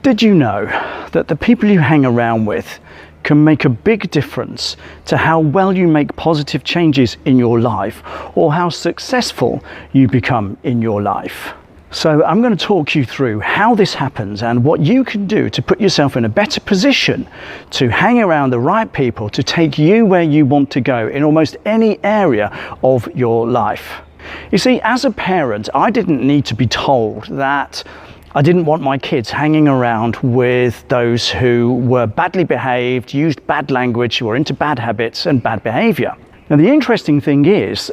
Did you know that the people you hang around with can make a big difference to how well you make positive changes in your life or how successful you become in your life? So I'm going to talk you through how this happens and what you can do to put yourself in a better position to hang around the right people to take you where you want to go in almost any area of your life. You see, as a parent, I didn't need to be told that I didn't want my kids hanging around with those who were badly behaved, used bad language, who were into bad habits and bad behavior. Now, the interesting thing is,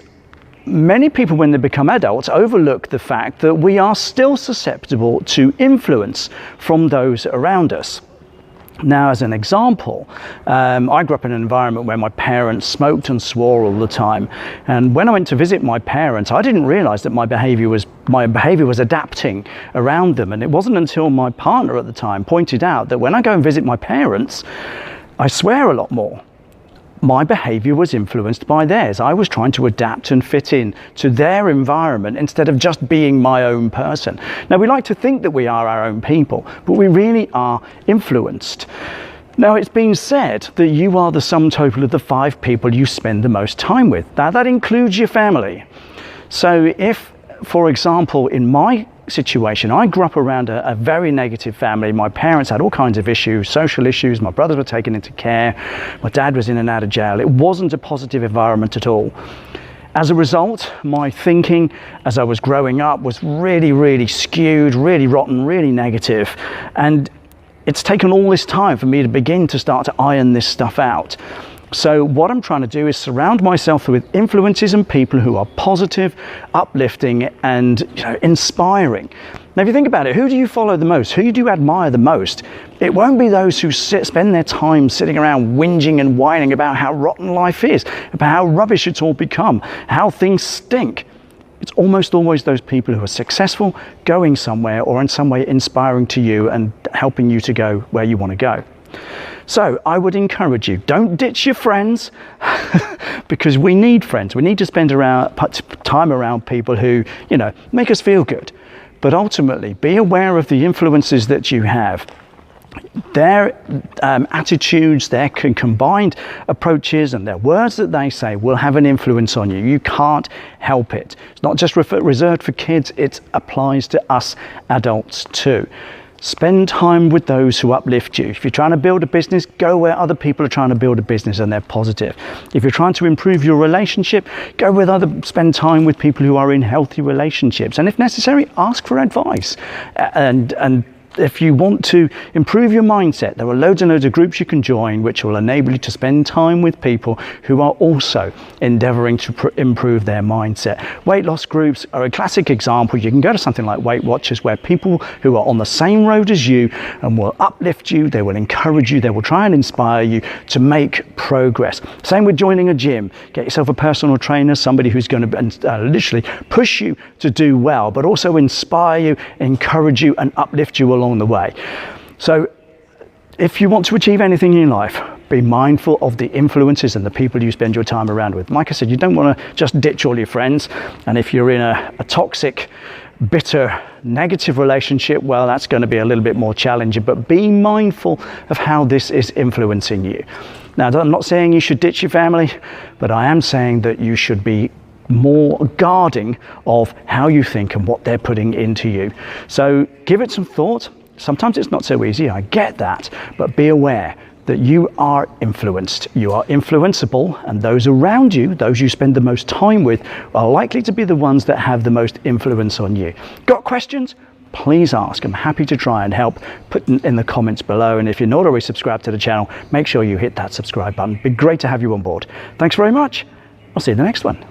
many people, when they become adults, overlook the fact that we are still susceptible to influence from those around us. Now, as an example, I grew up in an environment where my parents smoked and swore all the time. And when I went to visit my parents, I didn't realize that my behavior was adapting around them. And it wasn't until my partner at the time pointed out that when I go and visit my parents, I swear a lot more. My behavior was influenced by theirs. I was trying to adapt and fit in to their environment instead of just being my own person. Now, we like to think that we are our own people, but we really are influenced. Now, it's been said that you are the sum total of the 5 people you spend the most time with. Now, that includes your family. So if, for example, in my situation, I grew up around a very negative family. My parents had all kinds of issues, social issues. My brothers were taken into care. My dad was in and out of jail. It wasn't a positive environment at all. As a result, my thinking as I was growing up was really, really skewed, really rotten, really negative. And it's taken all this time for me to begin to start to iron this stuff out. So what I'm trying to do is surround myself with influences and people who are positive, uplifting, and inspiring. Now, if you think about it, who do you follow the most? Who do you admire the most? It won't be those who spend their time sitting around whinging and whining about how rotten life is, about how rubbish it's all become, how things stink. It's almost always those people who are successful, going somewhere, or in some way inspiring to you and helping you to go where you want to go. So I would encourage you, don't ditch your friends because we need friends. We need to spend time around people who, make us feel good. But ultimately, be aware of the influences that you have. Their attitudes, their combined approaches and their words that they say will have an influence on you. You can't help it. It's not just reserved for kids, it applies to us adults too. Spend time with those who uplift you. If you're trying to build a business, go where other people are trying to build a business and they're positive. If you're trying to improve your relationship, spend time with people who are in healthy relationships. And if necessary, ask for advice. And if you want to improve your mindset, there are loads and loads of groups you can join which will enable you to spend time with people who are also endeavoring to improve their mindset. Weight loss groups are a classic example. You can go to something like Weight Watchers, where people who are on the same road as you and will uplift you, they will encourage you, they will try and inspire you to make progress. Same with joining a gym. Get yourself a personal trainer, somebody who's going to literally push you to do well, but also inspire you, encourage you, and uplift you along the way. So if you want to achieve anything in your life, be mindful of the influences and the people you spend your time around with. Like I said, you don't want to just ditch all your friends. And if you're in a toxic, bitter, negative relationship, well, that's going to be a little bit more challenging. But be mindful of how this is influencing you. Now, I'm not saying you should ditch your family, but I am saying that you should be more guarding of how you think and what they're putting into you. So give it some thought. Sometimes it's not so easy, I get that, but be aware that you are influenced. You are influenceable, and those around you, those you spend the most time with, are likely to be the ones that have the most influence on you. Got questions? Please ask. I'm happy to try and help. Put them in the comments below, and if you're not already subscribed to the channel, make sure you hit that subscribe button. It'd be great to have you on board. Thanks very much. I'll see you in the next one.